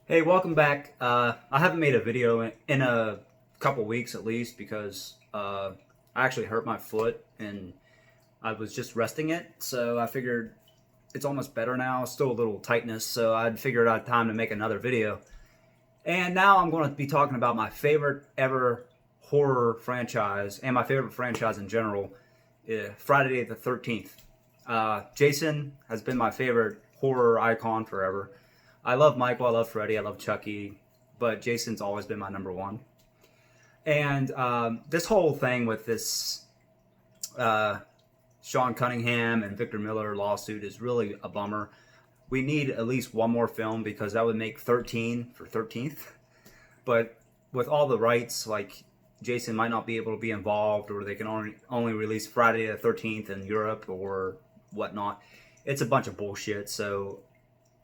Hey, welcome back. I haven't made a video in a couple weeks at least because I actually hurt my foot and I was just resting it. So I figured it's almost better now. Still a little tightness, so I'd figured out time to make another video. And now I'm going to be talking about my favorite ever horror franchise and my favorite franchise in general, Friday the 13th. Jason has been my favorite horror icon forever. I love Michael, I love Freddy, I love Chucky, but Jason's always been my number one. And this whole thing with this uh, Sean Cunningham and Victor Miller lawsuit is really a bummer. We need at least one more film because that would make 13 for 13th. But with all the rights, like Jason might not be able to be involved, or they can only release Friday the 13th in Europe or whatnot. It's a bunch of bullshit. So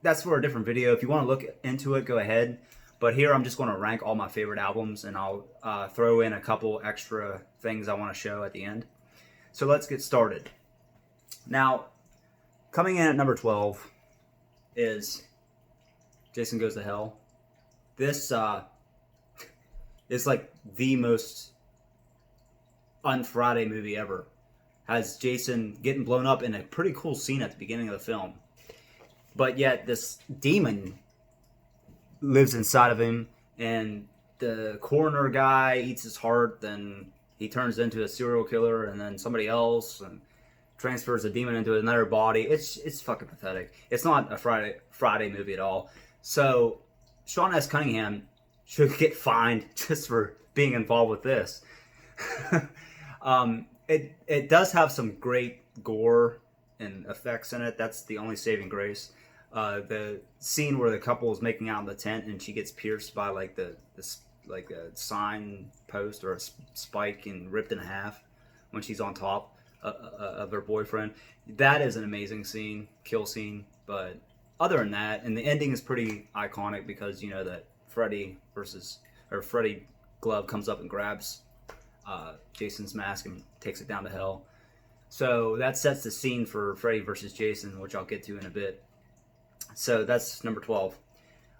that's for a different video. If you want to look into it, go ahead. But here I'm just going to rank all my favorite albums, and I'll throw in a couple extra things I want to show at the end. So let's get started. Now, coming in at number 12 is Jason Goes to Hell. This is like the most un-Friday movie ever. Has Jason getting blown up in a pretty cool scene at the beginning of the film. But yet this demon lives inside of him, and the coroner guy eats his heart, then he turns into a serial killer, and then somebody else, and transfers the demon into another body. It's fucking pathetic. It's not a Friday movie at all. So Sean S. Cunningham should get fined just for being involved with this. It does have some great gore and effects in it. That's the only saving grace. The scene where the couple is making out in the tent and she gets pierced by like like a sign post or a spike and ripped in half when she's on top of her boyfriend. That is an amazing scene, kill scene. But other than that, and the ending is pretty iconic because you know that Freddy Glove comes up and grabs Jason's mask and takes it down to hell. So that sets the scene for Freddy versus Jason, which I'll get to in a bit. So that's number 12.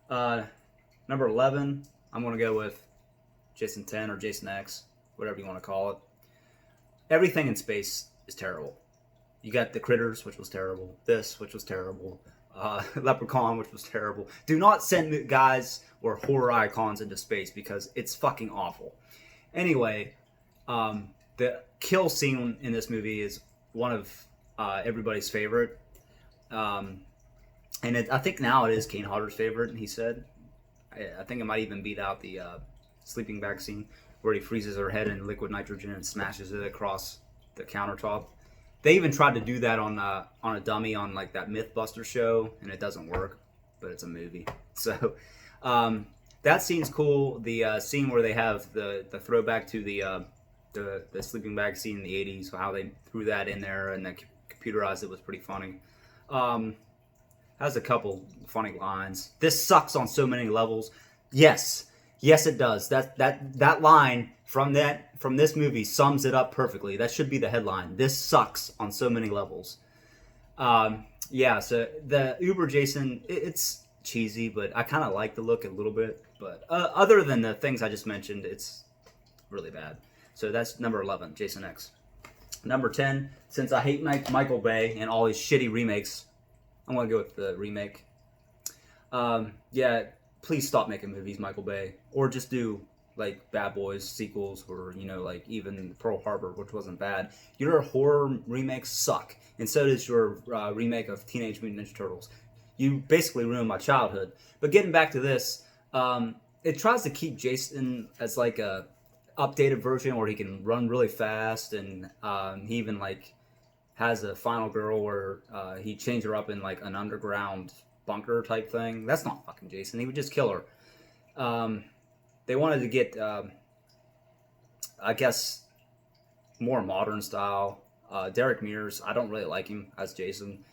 Number 11, I'm going to go with Jason 10 or Jason X, whatever you want to call it. Everything in space is terrible. You got The Critters, which was terrible. This, which was terrible. Leprechaun, which was terrible. Do not send guys or horror icons into space because it's fucking awful. Anyway, the kill scene in this movie is one of everybody's favorite. And I think now it is Kane Hodder's favorite, and he said. I think it might even beat out the sleeping bag scene where he freezes her head in liquid nitrogen and smashes it across the countertop. They even tried to do that on a dummy on like that Mythbuster show, and it doesn't work, but it's a movie. So that scene's cool. The scene where they have the throwback to the sleeping bag scene in the 80s, how they threw that in there and they computerized it was pretty funny. Has a couple funny lines. This sucks on so many levels. Yes, it does. That line from this movie sums it up perfectly. That should be the headline. This sucks on so many levels. Yeah. So the Uber Jason, it's cheesy, but I kind of like the look a little bit. But other than the things I just mentioned, it's really bad. So that's number 11, Jason X. Number 10, since I hate Michael Bay and all his shitty remakes, I'm going to go with the remake. Yeah, please stop making movies, Michael Bay. Or just do, like, Bad Boys sequels or, you know, like, even Pearl Harbor, which wasn't bad. Your horror remakes suck. And so does your remake of Teenage Mutant Ninja Turtles. You basically ruined my childhood. But getting back to this, it tries to keep Jason as, like, a updated version where he can run really fast, and he even, like, has a final girl where he changed her up in like an underground bunker type thing. That's not fucking Jason. He would just kill her. They wanted to get, I guess, more modern style. Derek Mears, I don't really like him as Jason.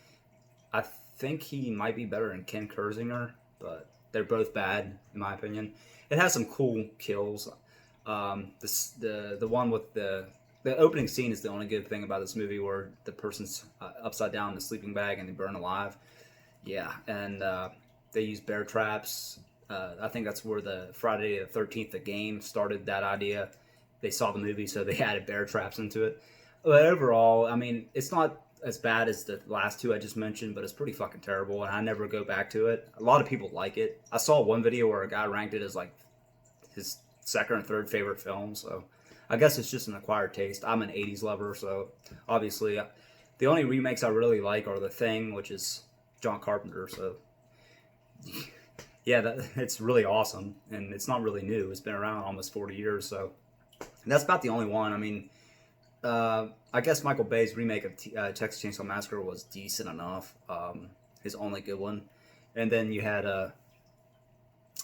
I think he might be better than Ken Kersinger, but they're both bad in my opinion. It has some cool kills. The one with the opening scene is the only good thing about this movie, where the person's upside down in the sleeping bag and they burn alive. Yeah, and they use bear traps I think that's where the Friday the 13th, the game, started that idea. They saw the movie, so they added bear traps into it. But overall, I mean, it's not as bad as the last two I just mentioned, but it's pretty fucking terrible, and I never go back to it. A lot of people like it. I saw one video where a guy ranked it as like his second or third favorite film, so I guess it's just an acquired taste. I'm an 80s lover, so obviously the only remakes I really like are The Thing, which is John Carpenter, so yeah, it's really awesome, and it's not really new. It's been around almost 40 years, so that's about the only one. I mean, I guess Michael Bay's remake of Texas Chainsaw Massacre was decent enough. His only good one, and then you had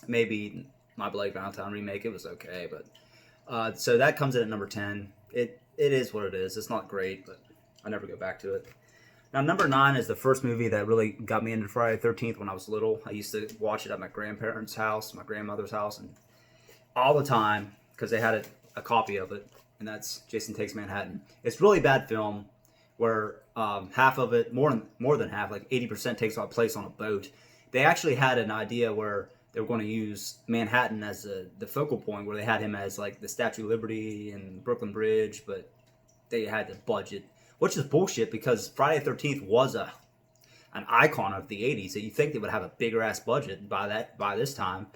maybe My Bloody Valentine remake. It was okay, but so that comes in at number 10. It is what it is. It's not great, but I never go back to it. Now, number 9 is the first movie that really got me into Friday the 13th when I was little. I used to watch it at my grandparents' house, my grandmother's house, and all the time because they had a copy of it, and that's Jason Takes Manhattan. It's a really bad film where half of it, more than half, like 80% takes place on a boat. They actually had an idea where they were going to use Manhattan as the focal point, where they had him as like the Statue of Liberty and Brooklyn Bridge, but they had the budget, which is bullshit because Friday the 13th was an icon of the 80s. So you think they would have a bigger ass budget by this time.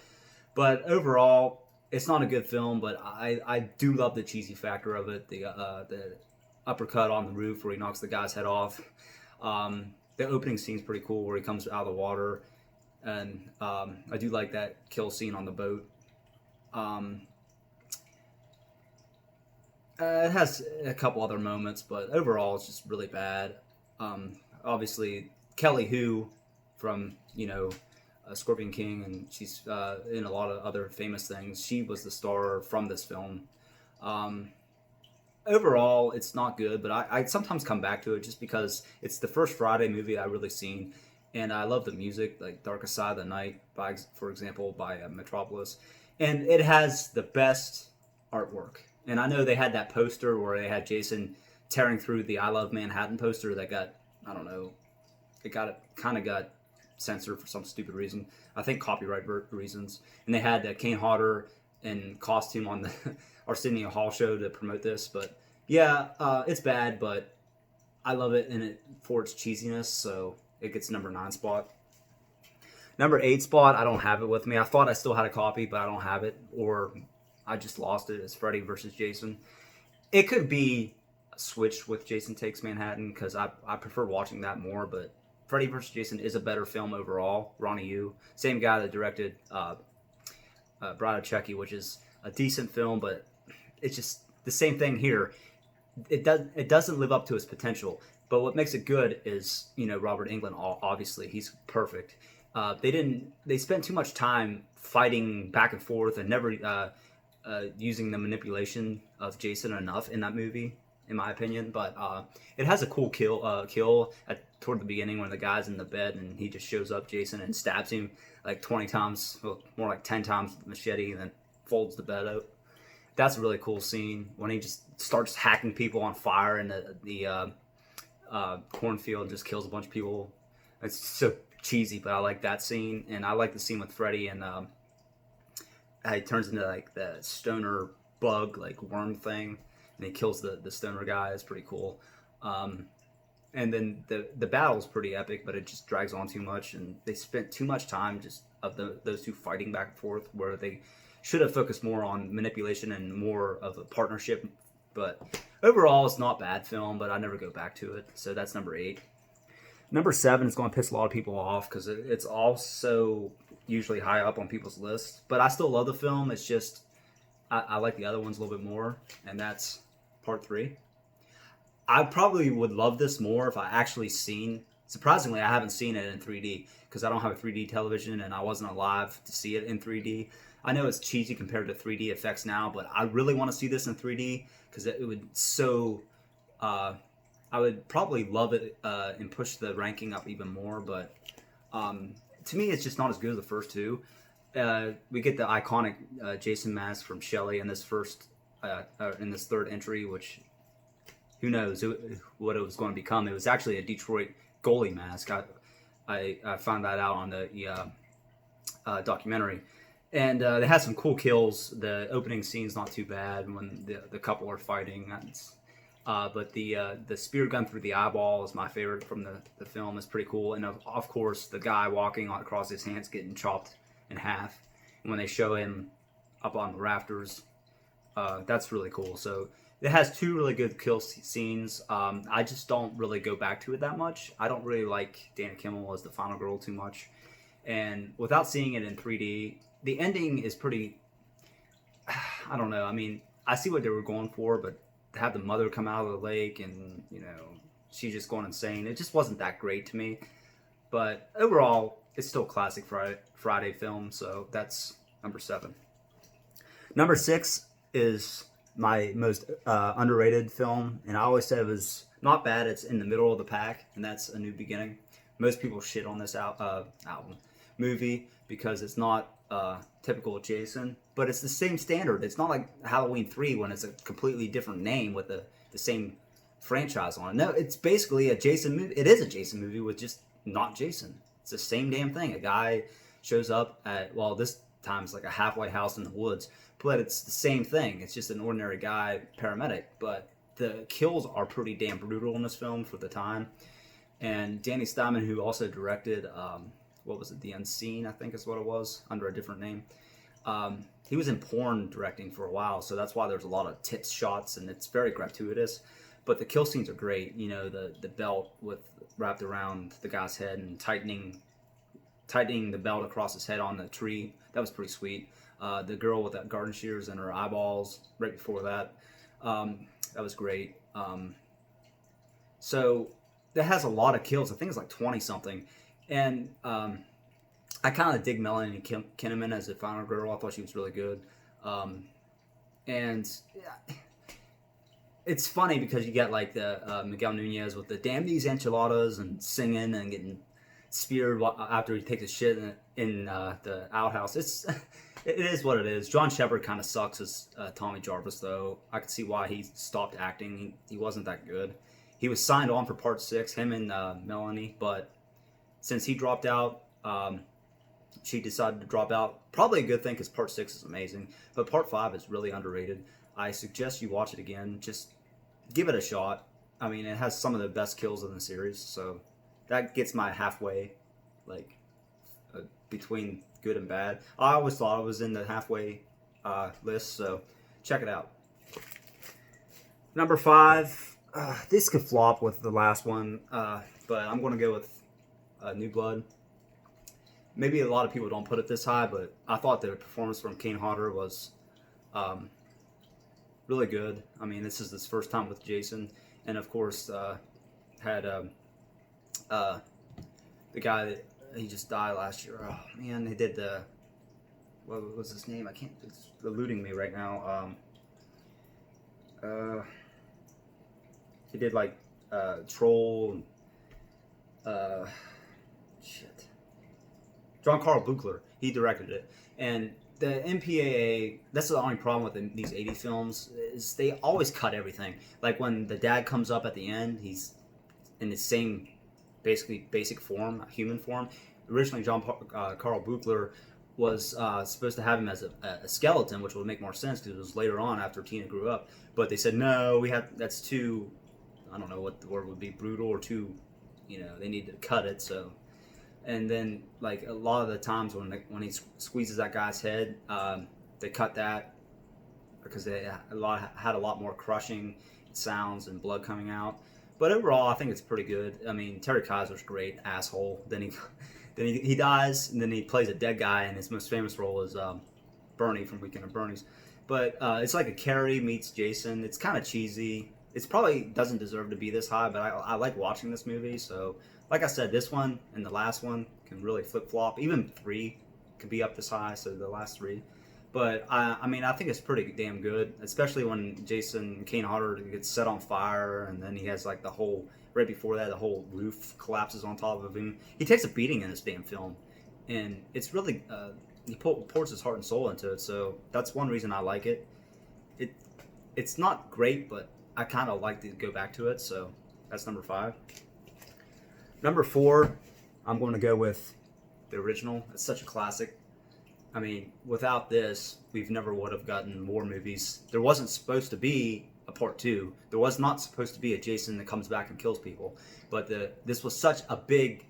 But overall, it's not a good film, but I do love the cheesy factor of it. The uppercut on the roof where he knocks the guy's head off. The opening scene's pretty cool where he comes out of the water. And I do like that kill scene on the boat. It has a couple other moments, but overall it's just really bad. Obviously, Kelly Hu from, Scorpion King, and she's in a lot of other famous things. She was the star from this film. Overall, it's not good, but I sometimes come back to it just because it's the first Friday movie I've really seen. And I love the music, like Darkest Side of the Night, for example, by Metropolis. And it has the best artwork. And I know they had that poster where they had Jason tearing through the I Love Manhattan poster that got, I don't know, it kind of got censored for some stupid reason. I think copyright reasons. And they had Kane Hodder in costume on the Arsenio Hall show to promote this. But yeah, it's bad, but I love it for its cheesiness, so it gets number 9 spot. Number 8 spot, I don't have it with me. I thought I still had a copy, but I don't have it, or I just lost it. It's Freddy versus Jason. It could be switched with Jason Takes Manhattan because I prefer watching that more, but Freddy vs. Jason is a better film overall. Ronnie Yu, same guy that directed Bride of Chucky, which is a decent film, but it's just the same thing here. It doesn't live up to its potential. But what makes it good is, Robert Englund, obviously, he's perfect. They spent too much time fighting back and forth and never using the manipulation of Jason enough in that movie, in my opinion. But it has a cool kill toward the beginning when the guy's in the bed and he just shows up, Jason, and stabs him like 20 times, well, more like 10 times with the machete, and then folds the bed out. That's a really cool scene when he just starts hacking people on fire in the cornfield, just kills a bunch of people. It's so cheesy, but I like that scene, and I like the scene with Freddy and how he turns into like the stoner bug, like worm thing, and he kills the stoner guy. It's pretty cool. And then the battle's pretty epic, but it just drags on too much, and they spent too much time just of those two fighting back and forth, where they should have focused more on manipulation and more of a partnership. But overall, it's not a bad film, but I never go back to it. So that's number 8. Number 7 is going to piss a lot of people off because it's also usually high up on people's lists. But I still love the film. It's just I like the other ones a little bit more, and that's Part 3. I probably would love this more if I actually seen. Surprisingly, I haven't seen it in 3D because I don't have a 3D television and I wasn't alive to see it in 3D. I know it's cheesy compared to 3D effects now, but I really want to see this in 3D because it would I would probably love it and push the ranking up even more. But to me, it's just not as good as the first two. We get the iconic Jason mask from Shelley in this third entry, which who knows what it was going to become. It was actually a Detroit goalie mask. I found that out on the documentary. And they had some cool kills. The opening scene's not too bad when the couple are fighting. But the spear gun through the eyeball is my favorite from the film. It's pretty cool. And of course, the guy walking across his hands getting chopped in half. And when they show him up on the rafters, that's really cool. So it has two really good kill scenes. I just don't really go back to it that much. I don't really like Dana Kimmel as the final girl too much. And without seeing it in 3D, the ending is pretty... I don't know. I mean, I see what they were going for, but to have the mother come out of the lake and, you know, she's just going insane, it just wasn't that great to me. But overall, it's still a classic Friday film, so that's number 7. Number 6 is my most underrated film, and I always said it was not bad. It's in the middle of the pack, and that's A New Beginning. Most people shit on this movie because it's not typical Jason, but it's the same standard. It's not like Halloween 3 when it's a completely different name with the same franchise on it. No, it's basically a Jason movie. It is a Jason movie with just not Jason. It's the same damn thing. A guy shows up at, well, this time it's like a halfway house in the woods, but it's the same thing. It's just an ordinary guy, paramedic, but the kills are pretty damn brutal in this film for the time. And Danny Steinman, who also directed, what was it, The Unseen, I think is what it was, under a different name. He was in porn directing for a while, so that's why there's a lot of tits shots, and it's very gratuitous. But the kill scenes are great. You know, the belt wrapped around the guy's head and tightening the belt across his head on the tree. That was pretty sweet. The girl with that garden shears in her eyeballs right before that. That was great. So that has a lot of kills. I think it's like 20 something. And I kind of dig Melanie Kinnaman as a final girl. I thought she was really good. And yeah, it's funny because you get like the Miguel Nunez with the damn these enchiladas and singing and getting speared after he takes a shit in the outhouse. It is what it is. John Shepard kind of sucks as Tommy Jarvis, though. I could see why he stopped acting. He wasn't that good. He was signed on for part 6, him and Melanie, but since he dropped out, she decided to drop out. Probably a good thing because part 6 is amazing, but part 5 is really underrated. I suggest you watch it again. Just give it a shot. I mean, it has some of the best kills in the series, so that gets my halfway, like, between good and bad. I always thought it was in the halfway list, so check it out. Number 5. This could flop with the last one, but I'm going to go with New Blood. Maybe a lot of people don't put it this high, but I thought the performance from Kane Hodder was really good. I mean, this is his first time with Jason, and of course had the guy that he just died last year. Oh man, they did the, what was his name? It's eluding me right now. He did like Troll. John Carl Buechler. He directed it, and the MPAA. That's the only problem with these 80s films is they always cut everything. Like when the dad comes up at the end, he's in the same basically basic form, human form. Originally, John Carl Buechler was supposed to have him as a skeleton, which would make more sense because it was later on after Tina grew up. But they said no, that's too, I don't know what the word would be, brutal or too, they need to cut it. So, and then like a lot of the times when he squeezes that guy's head, they cut that because they had a lot more crushing sounds and blood coming out. But overall, I think it's pretty good. I mean, Terry Kaiser's great, asshole. Then he dies, and then he plays a dead guy, and his most famous role is Bernie from Weekend at Bernie's. But it's like a Carrie meets Jason. It's kind of cheesy. It probably doesn't deserve to be this high, but I like watching this movie. So, like I said, this one and the last one can really flip-flop. Even 3 could be up this high, so the last 3. But, I mean, I think it's pretty damn good, especially when Jason Kane Hodder gets set on fire, and then he has, like, right before that, the whole roof collapses on top of him. He takes a beating in this damn film, and it's really, he pours his heart and soul into it, so that's one reason I like it. It's not great, but I kind of like to go back to it, so that's number 5. Number 4, I'm going to go with the original. It's such a classic. I mean, without this, we've never would have gotten more movies. There wasn't supposed to be a part two. There was not supposed to be a Jason that comes back and kills people. But this was such a big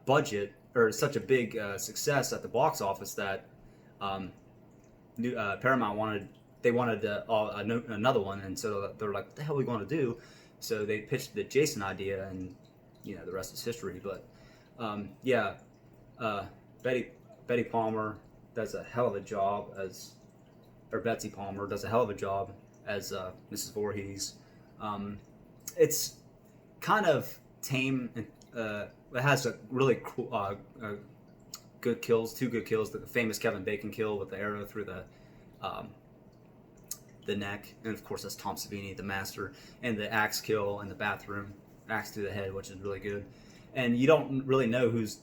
budget, or such a big success at the box office, that um, Paramount wanted another one, and so they're like, "What the hell are we going to do?" So they pitched the Jason idea, and the rest is history. But yeah, uh, Betty Betty Palmer does a hell of a job as, or Betsy Palmer does a hell of a job as Mrs. Voorhees. It's kind of tame, and it has a really cool, good kills, two good kills. The famous Kevin Bacon kill with the arrow through um, the neck, and of course that's Tom Savini, the master, and the axe kill in the bathroom, axe to the head, which is really good. And you don't really know who's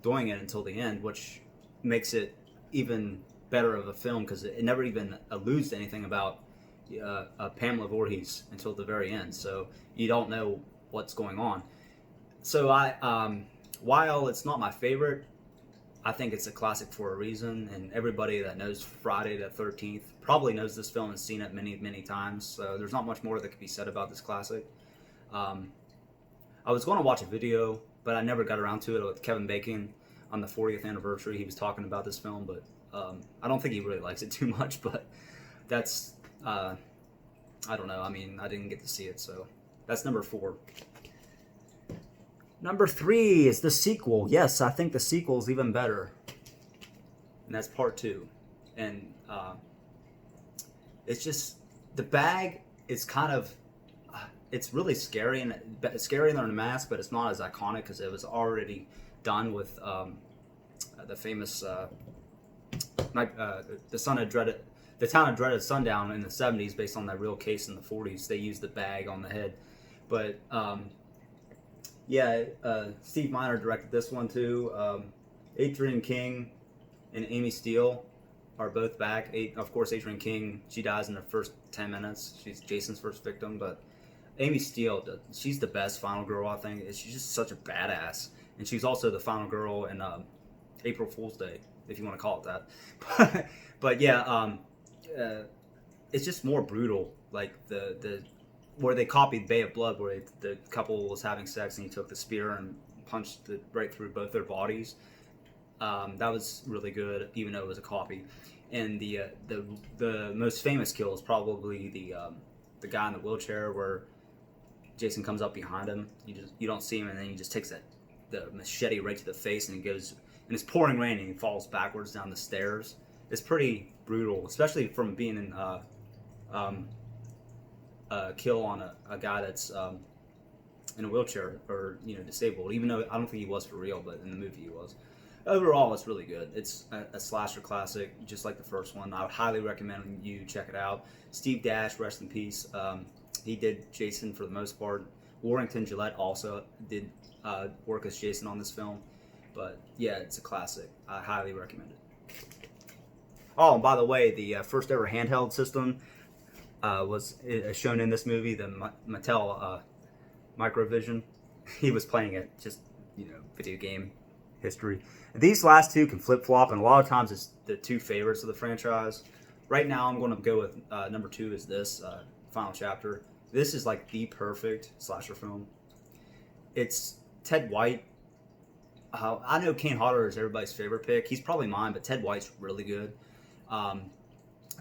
doing it until the end, which makes it even better of a film, because it never even alludes to anything about Pamela Voorhees until the very end. So you don't know what's going on. So while it's not my favorite, I think it's a classic for a reason, and everybody that knows Friday the 13th probably knows this film and seen it many, many times. So there's not much more that could be said about this classic. I was going to watch a video, but I never got around to it, with Kevin Bacon on the 40th anniversary. He was talking about this film, but I don't think he really likes it too much. But that's, I don't know. I mean, I didn't get to see it, so that's number 4. Number 3 is the sequel. Yes, I think the sequel is even better. And that's part 2. And it's just, the bag is kind of, it's really scary, and scarier than a mask, but it's not as iconic because it was already done with the famous the Son of Dreaded, the Town of Dreaded Sundown in the 70s, based on that real case in the 40s. They used the bag on the head. But yeah, Steve Miner directed this one too. Adrienne King and Amy Steele are both back. Of course, Adrienne King, she dies in the first 10 minutes. She's Jason's first victim, but Amy Steele, she's the best final girl, I think. She's just such a badass. And she's also the final girl in April Fool's Day, if you want to call it that. But yeah, it's just more brutal. Like the where they copied Bay of Blood, where the couple was having sex and he took the spear and punched it right through both their bodies. That was really good, even though it was a copy. And the most famous kill is probably the guy in the wheelchair, where Jason comes up behind him. You don't see him, and then he just takes the machete right to the face, and he goes, and it's pouring rain, and he falls backwards down the stairs. It's pretty brutal, especially from being in kill on a guy that's in a wheelchair, or disabled. Even though I don't think he was for real, but in the movie he was. Overall, it's really good. It's a slasher classic, just like the first one. I would highly recommend you check it out. Steve Dash, rest in peace. He did Jason for the most part. Warrington Gillette also did work as Jason on this film. But yeah, it's a classic. I highly recommend it. Oh, and by the way, the first ever handheld system was shown in this movie, the Mattel Microvision. He was playing it, just, video game history. These last two can flip-flop, and a lot of times it's the two favorites of the franchise. Right now, I'm going to go with number 2 is this, Final Chapter. This is like the perfect slasher film. It's Ted White. I know Kane Hodder is everybody's favorite pick. He's probably mine, but Ted White's really good.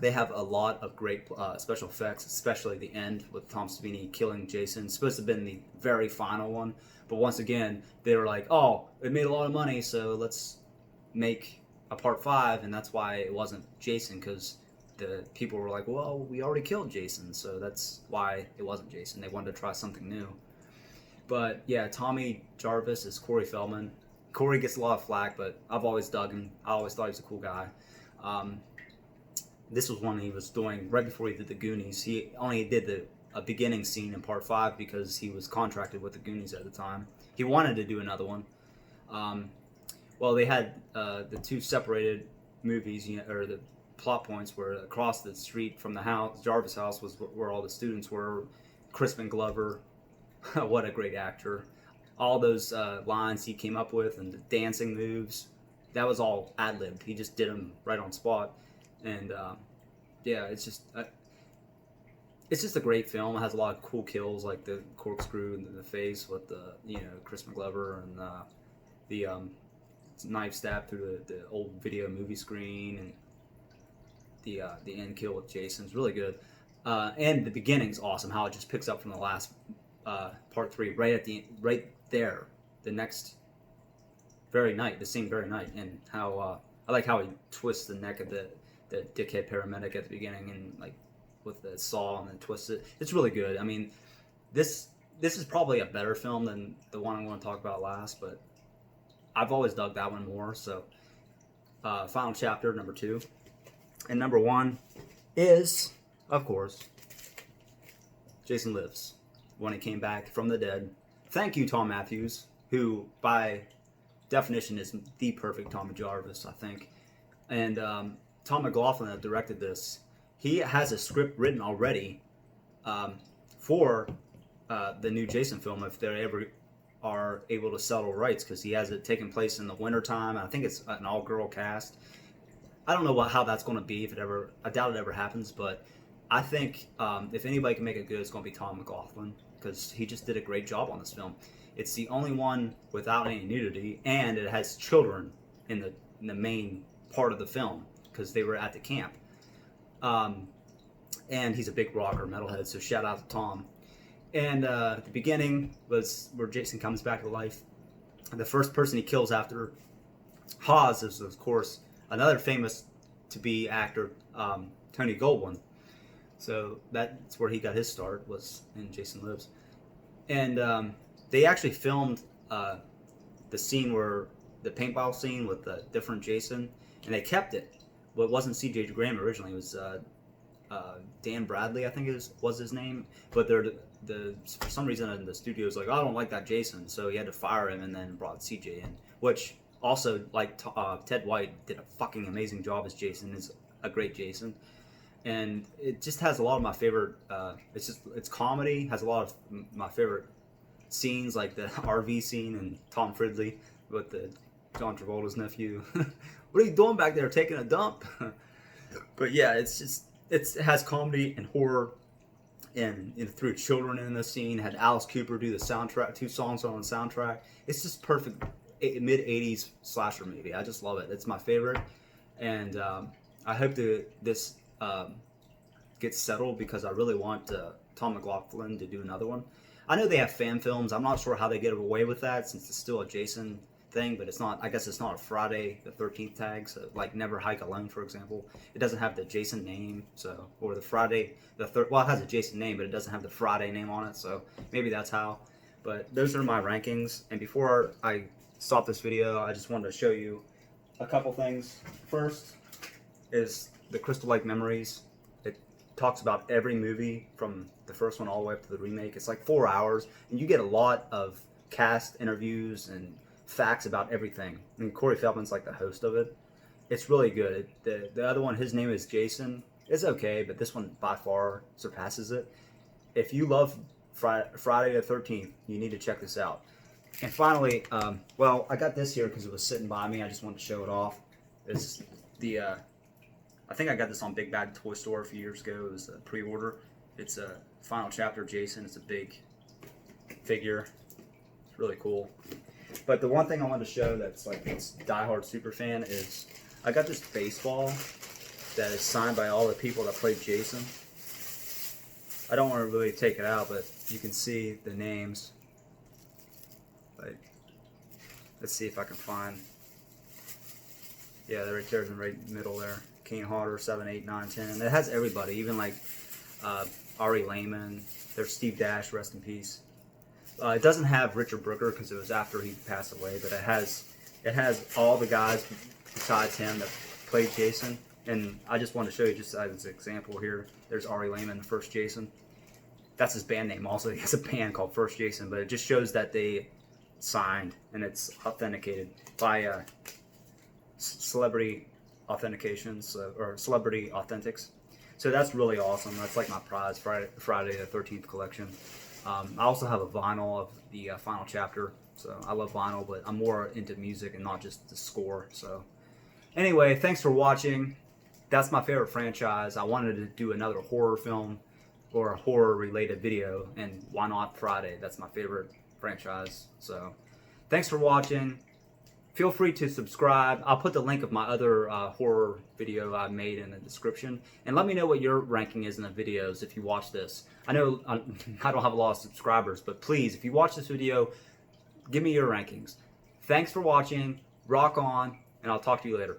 They have a lot of great special effects, especially the end with Tom Savini killing Jason. It's supposed to have been the very final one, but once again, they were like, oh, it made a lot of money, so let's make a part 5, and that's why it wasn't Jason, because the people were like, well, we already killed Jason, so that's why it wasn't Jason. They wanted to try something new. But yeah, Tommy Jarvis is Corey Feldman. Corey gets a lot of flack, but I've always dug him. I always thought he was a cool guy. This was one he was doing right before he did the Goonies. He only did a beginning scene in part 5 because he was contracted with the Goonies at the time. He wanted to do another one. Well, they had the two separated movies, or the plot points were across the street from the house. Jarvis' house was where all the students were. Crispin Glover, what a great actor. All those lines he came up with and the dancing moves, that was all ad-libbed. He just did them right on spot. And yeah, it's just a great film. It has a lot of cool kills, like the corkscrew in the face with the Chris McGlover, and the knife stab through the old video movie screen, and the end kill with Jason is really good. And the beginning's awesome. How it just picks up from the last part 3 right there, the next very night, the same very night, and how I like how he twists the neck of the dickhead paramedic at the beginning, and like with the saw, and then twists it. It's really good. I mean, this is probably a better film than the one I'm going to talk about last, but I've always dug that one more. So, final chapter, number 2. And number 1 is, of course, Jason Lives, when he came back from the dead. Thank you, Tom Matthews, who, by definition, is the perfect Tommy Jarvis, I think. And Tom McLaughlin that directed this, he has a script written already for the new Jason film, if they ever are able to settle rights, because he has it taking place in the wintertime. I think it's an all-girl cast. I don't know how that's going to be, I doubt it ever happens, but I think if anybody can make it good, it's going to be Tom McLaughlin, because he just did a great job on this film. It's the only one without any nudity, and it has children in the main part of the film, because they were at the camp. And he's a big rocker, metalhead, so shout out to Tom. And the beginning was where Jason comes back to life. And the first person he kills after Hawes is, of course, another famous to-be actor, Tony Goldwyn. So that's where he got his start, was in Jason Lives. And they actually filmed the scene where the paintball scene with the different Jason, and they kept it. Well, it wasn't C.J. Graham originally. It was Dan Bradley, I think was his name. But for some reason in the studio was like, I don't like that Jason, so he had to fire him and then brought C.J. in, which also, like Ted White, did a fucking amazing job as Jason. Is a great Jason, and it just has a lot of my favorite. It's comedy, has a lot of my favorite scenes, like the RV scene and Tom Fridley with the John Travolta's nephew. What are you doing back there, taking a dump? But yeah, it has comedy and horror, and threw children in the scene. Had Alice Cooper do the soundtrack, 2 songs on the soundtrack. It's just perfect mid 80s slasher movie. I just love it. It's my favorite, and I hope this gets settled, because I really want Tom McLaughlin to do another one. I know they have fan films. I'm not sure how they get away with that, since it's still a Jason thing, but it's not. I guess it's not a Friday the 13th tag. So, like Never Hike Alone, for example, it doesn't have the Jason name. So, or the Friday the third. Well, it has a Jason name, but it doesn't have the Friday name on it. So maybe that's how. But those are my rankings. And before I stop this video, I just wanted to show you a couple things. First is the Crystal Lake Memories. It talks about every movie from the first one all the way up to the remake. It's like 4 hours, and you get a lot of cast interviews and facts about everything. And Corey Feldman's like the host of it. It's really good. The other one, his name is Jason. It's okay, but this one by far surpasses it. If you love Friday the 13th, you need to check this out. And finally, well, I got this here because it was sitting by me. I just wanted to show it off. It's I think I got this on Big Bad Toy Store a few years ago. It was a pre-order. It's a final chapter of Jason. It's a big figure. It's really cool. But the one thing I wanted to show that's like it's diehard super fan is I got this baseball that is signed by all the people that played Jason. I don't want to really take it out, but you can see the names. Like, let's see if I can find. Yeah, they're right there in the right middle there. Kane Hodder, 7, 8, 9, 10. It has everybody, even like Ari Lehman. There's Steve Dash, rest in peace. It doesn't have Richard Brooker because it was after he passed away, but it has all the guys besides him that played Jason. And I just wanted to show you just as an example here. There's Ari Lehman, the first Jason. That's his band name also. He has a band called First Jason, but it just shows that they signed and it's authenticated by celebrity authentications or celebrity authentics. So that's really awesome. That's like my prize Friday the 13th collection. I also have a vinyl of the final chapter So I love vinyl, but I'm more into music and not just the score. So anyway, thanks for watching. That's my favorite franchise. I wanted to do another horror film or a horror related video, and why not Friday? That's my favorite franchise. So thanks for watching. Feel free to subscribe. I'll put the link of my other horror video I made in the description. And let me know what your ranking is in the videos if you watch this. I know I don't have a lot of subscribers, but please, if you watch this video, give me your rankings. Thanks for watching. Rock on, and I'll talk to you later.